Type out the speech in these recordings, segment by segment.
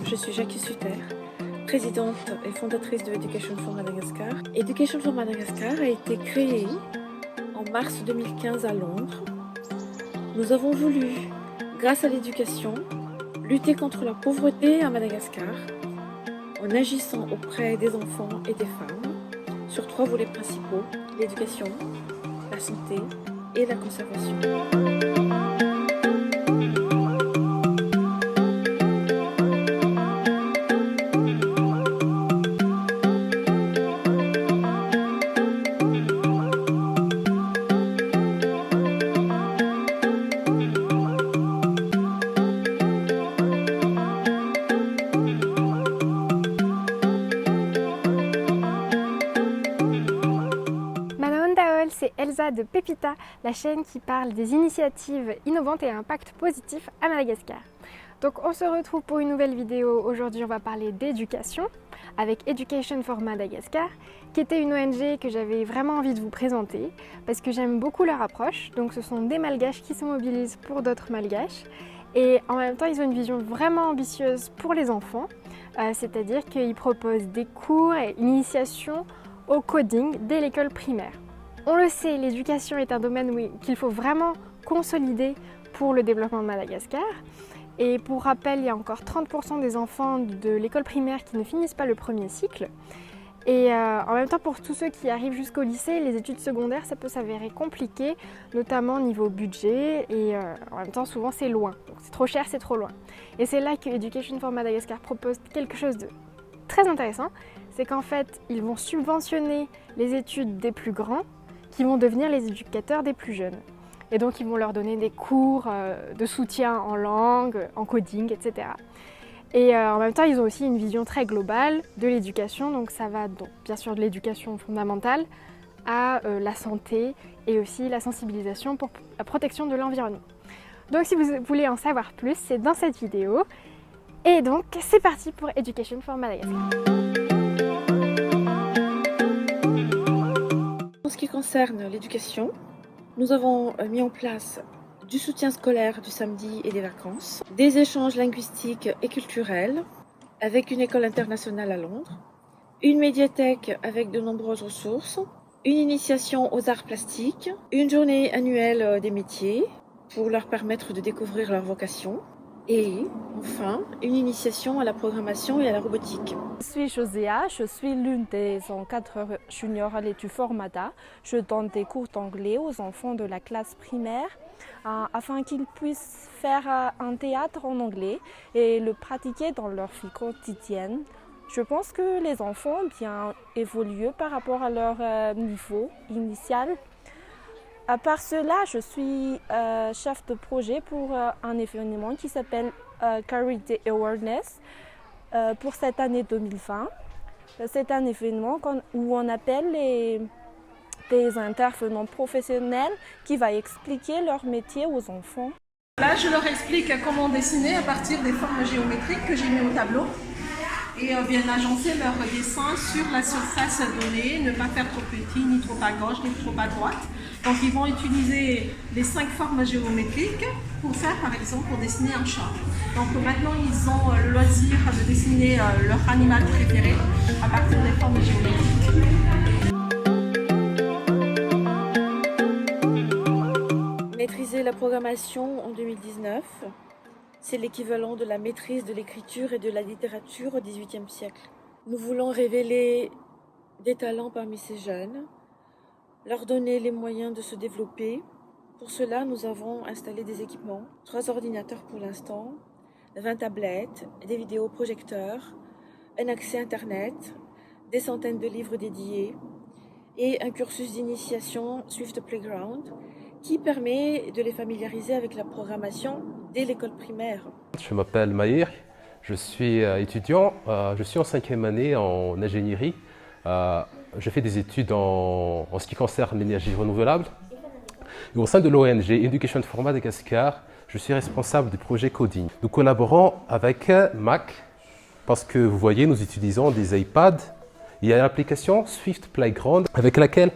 je suis Jackie Sutter, présidente et fondatrice de Education for Madagascar. Education for Madagascar a été créée en mars 2015 à Londres. Nous avons voulu, grâce à l'éducation, lutter contre la pauvreté à Madagascar en agissant auprès des enfants et des femmes sur 3 volets principaux: l'éducation, la santé et la conservation. C'est Elsa de Pepita, la chaîne qui parle des initiatives innovantes et à impact positif à Madagascar. Donc on se retrouve pour une nouvelle vidéo. Aujourd'hui on va parler d'éducation avec Education for Madagascar, qui était une ONG que j'avais vraiment envie de vous présenter parce que j'aime beaucoup leur approche. Donc ce sont des malgaches qui se mobilisent pour d'autres malgaches et en même temps ils ont une vision vraiment ambitieuse pour les enfants, c'est-à-dire qu'ils proposent des cours et une initiation au coding dès l'école primaire. On le sait, l'éducation est un domaine qu'il faut vraiment consolider pour le développement de Madagascar. Et pour rappel, il y a encore 30% des enfants de l'école primaire qui ne finissent pas le premier cycle. Et en même temps, pour tous ceux qui arrivent jusqu'au lycée, les études secondaires, ça peut s'avérer compliqué, notamment au niveau budget. Et en même temps, souvent, c'est loin. Donc c'est trop cher, c'est trop loin. Et c'est là que Education for Madagascar propose quelque chose de très intéressant. C'est qu'en fait, ils vont subventionner les études des plus grands, qui vont devenir les éducateurs des plus jeunes. Et donc ils vont leur donner des cours de soutien en langue, en coding, etc. Et en même temps, ils ont aussi une vision très globale de l'éducation. Donc ça va donc, bien sûr de l'éducation fondamentale à la santé et aussi la sensibilisation pour la protection de l'environnement. Donc si vous voulez en savoir plus, c'est dans cette vidéo. Et donc c'est parti pour Education for Madagascar. En ce qui concerne l'éducation, nous avons mis en place du soutien scolaire du samedi et des vacances, des échanges linguistiques et culturels avec une école internationale à Londres, une médiathèque avec de nombreuses ressources, une initiation aux arts plastiques, une journée annuelle des métiers pour leur permettre de découvrir leur vocation, et enfin, une initiation à la programmation et à la robotique. Je suis Joséa, je suis l'une des encadreurs juniors à l'étude Formata. Je donne des cours d'anglais aux enfants de la classe primaire afin qu'ils puissent faire un théâtre en anglais et le pratiquer dans leur vie quotidienne. Je pense que les enfants ont bien évolué par rapport à leur niveau initial. À part cela, je suis chef de projet pour un événement qui s'appelle Charity Awareness pour cette année 2020. C'est un événement où on appelle des intervenants professionnels qui va expliquer leur métier aux enfants. Là, je leur explique comment dessiner à partir des formes géométriques que j'ai mis au tableau et bien agencer leur dessin sur la surface donnée, ne pas faire trop petit, ni trop à gauche, ni trop à droite. Donc ils vont utiliser les 5 formes géométriques pour faire, par exemple, pour dessiner un chat. Donc maintenant ils ont le loisir de dessiner leur animal préféré à partir des formes géométriques. Maîtriser la programmation en 2019, c'est l'équivalent de la maîtrise de l'écriture et de la littérature au XVIIIe siècle. Nous voulons révéler des talents parmi ces jeunes, leur donner les moyens de se développer. Pour cela, nous avons installé des équipements, 3 ordinateurs pour l'instant, 20 tablettes, des vidéoprojecteurs, un accès Internet, des centaines de livres dédiés et un cursus d'initiation Swift Playground qui permet de les familiariser avec la programmation dès l'école primaire. Je m'appelle Mahir, je suis étudiant, je suis en 5e année en ingénierie. Je fais des études en ce qui concerne l'énergie renouvelable. Et au sein de l'ONG Education for Madagascar, je suis responsable du projet Coding. Nous collaborons avec Mac parce que vous voyez, nous utilisons des iPads. Il y a l'application Swift Playground avec laquelle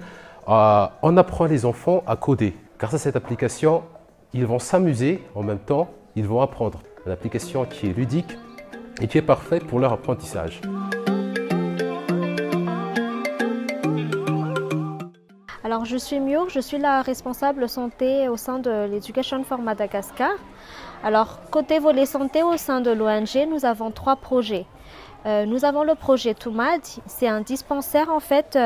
on apprend les enfants à coder. Grâce à cette application, ils vont s'amuser en même temps, ils vont apprendre. Une application qui est ludique et qui est parfait pour leur apprentissage. Alors je suis Miour, je suis la responsable santé au sein de l'Education for Madagascar. Alors côté volet santé au sein de l'ONG, nous avons 3 projets. Nous avons le projet Toumad, c'est un dispensaire en fait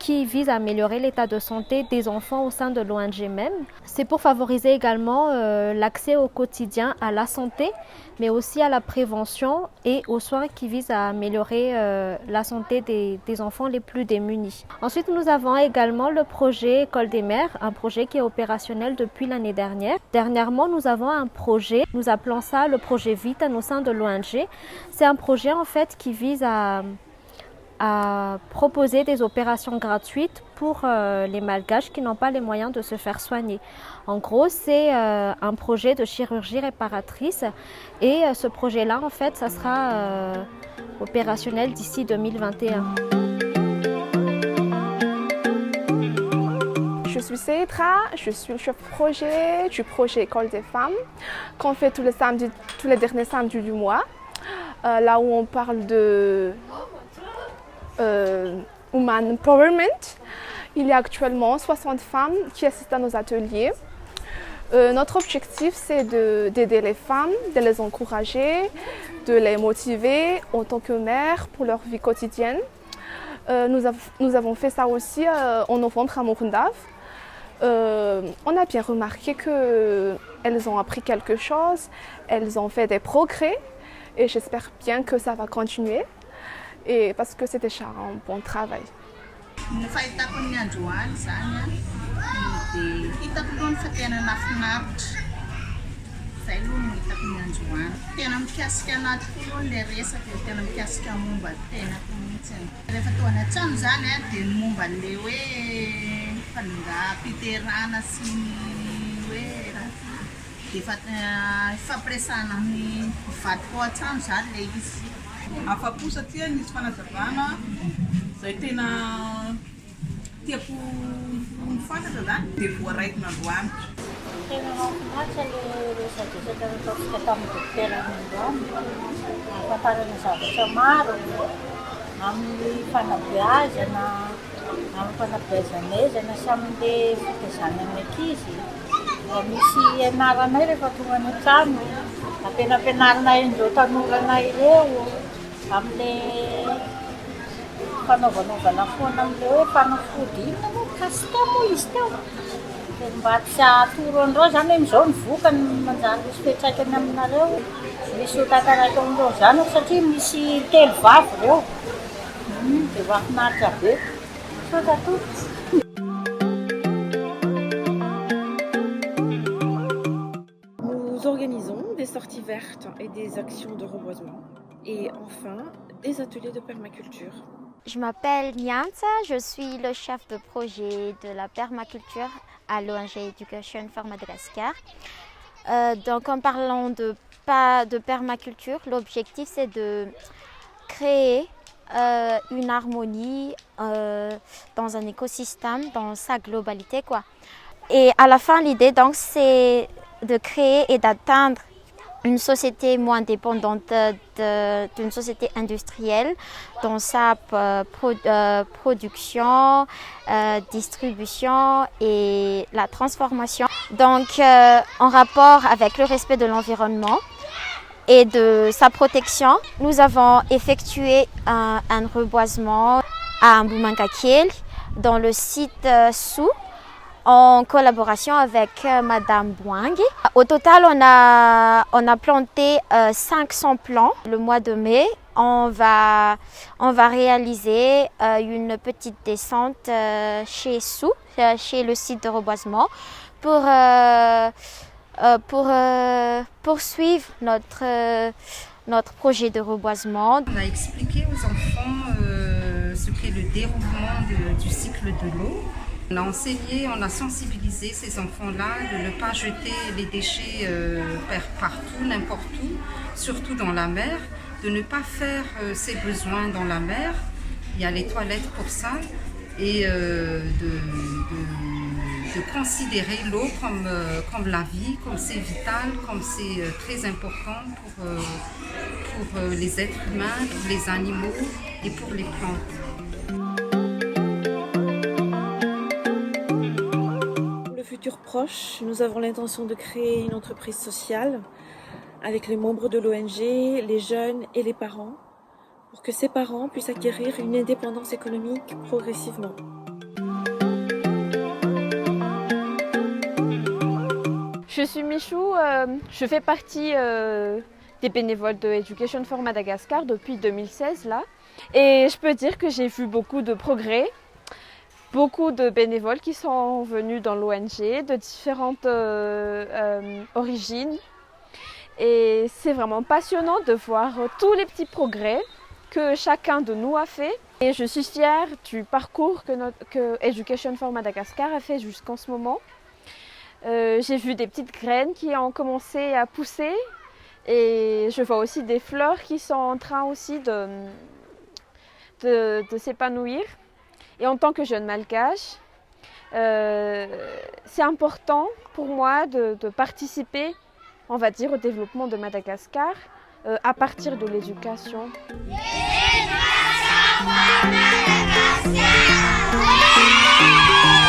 qui vise à améliorer l'état de santé des enfants au sein de l'ONG même. C'est pour favoriser également l'accès au quotidien à la santé, mais aussi à la prévention et aux soins qui visent à améliorer la santé des enfants les plus démunis. Ensuite, nous avons également le projet École des mères, un projet qui est opérationnel depuis l'année dernière. Dernièrement, nous avons un projet, nous appelons ça le projet Vitan au sein de l'ONG. C'est un projet en fait qui vise à proposer des opérations gratuites pour les malgaches qui n'ont pas les moyens de se faire soigner. En gros, c'est un projet de chirurgie réparatrice et ce projet-là, en fait, ça sera opérationnel d'ici 2021. Je suis Cédra, je suis le chef projet du projet École des femmes qu'on fait tous les derniers samedis du mois, là où on parle de Woman Empowerment. Il y a actuellement 60 femmes qui assistent à nos ateliers. Notre objectif, c'est d'aider les femmes, de les encourager, de les motiver en tant que mères pour leur vie quotidienne. Nous avons fait ça aussi en novembre à Mourundav. On a bien remarqué qu'elles ont appris quelque chose, elles ont fait des progrès et j'espère bien que ça va continuer. Et parce que c'est déjà un bon travail. Afa-po satria nisy fanazavana izay tena tiako mifantatra zany dia voaraiko nandroany. Tena mahafinaritra ilay resadresaka nataontsika tamin'ny dokotera Androany, ahafantarana zavatra maro amin'ny fanabeazana, amin'ny fanabeazanezana sy amin'ilay fitezanan'ny ankizy. Misy ianaranay rehefa tonga any an-trano, ampianaranay indreo tanora ireo amin'ilay fanaovanaovana foana amin'ilay hoe fanafody inona moa kasika moa izy teo. Mba tsy hatoro andreo zany hoe mizao ny vokany manjary misy fiantraikany aminareo. Misy ho tantaraka andreo zany satria misy telo vavy ireo. Dia mahafinaritra be. Sotatoro. Nous organisons des sorties vertes et des actions de reboisement. Et enfin, des ateliers de permaculture. Je m'appelle Nyanza, je suis le chef de projet de la permaculture à l'ONG Education for Madagascar. Donc en parlant de permaculture, l'objectif c'est de créer une harmonie dans un écosystème, dans sa globalité, quoi. Et à la fin, l'idée donc c'est de créer et d'atteindre une société moins dépendante d'une société industrielle dans sa production, distribution et la transformation. Donc en rapport avec le respect de l'environnement et de sa protection, nous avons effectué un reboisement à Mbumangakiel dans le site Sou, en collaboration avec Madame Bouang. Au total, on a planté 500 plants. Le mois de mai, on va réaliser une petite descente chez Sou, chez le site de reboisement, pour poursuivre notre projet de reboisement. On a expliqué aux enfants ce qu'est le déroulement du cycle de l'eau. On a enseigné, on a sensibilisé ces enfants-là de ne pas jeter les déchets partout, n'importe où, surtout dans la mer, de ne pas faire ses besoins dans la mer. Il y a les toilettes pour ça, et de considérer l'eau comme la vie, comme c'est vital, comme c'est très important pour les êtres humains, pour les animaux et pour les plantes. Pour le futur proche, nous avons l'intention de créer une entreprise sociale avec les membres de l'ONG, les jeunes et les parents, pour que ces parents puissent acquérir une indépendance économique progressivement. Je suis Michou, je fais partie des bénévoles de Education for Madagascar depuis 2016 là. Et je peux dire que j'ai vu beaucoup de progrès, beaucoup de bénévoles qui sont venus dans l'ONG de différentes origines. Et c'est vraiment passionnant de voir tous les petits progrès que chacun de nous a fait. Et je suis fière du parcours que Education for Madagascar a fait jusqu'en ce moment. J'ai vu des petites graines qui ont commencé à pousser et je vois aussi des fleurs qui sont en train aussi de s'épanouir. Et en tant que jeune malgache, c'est important pour moi de participer, on va dire, au développement de Madagascar à partir de l'éducation. Madagascar!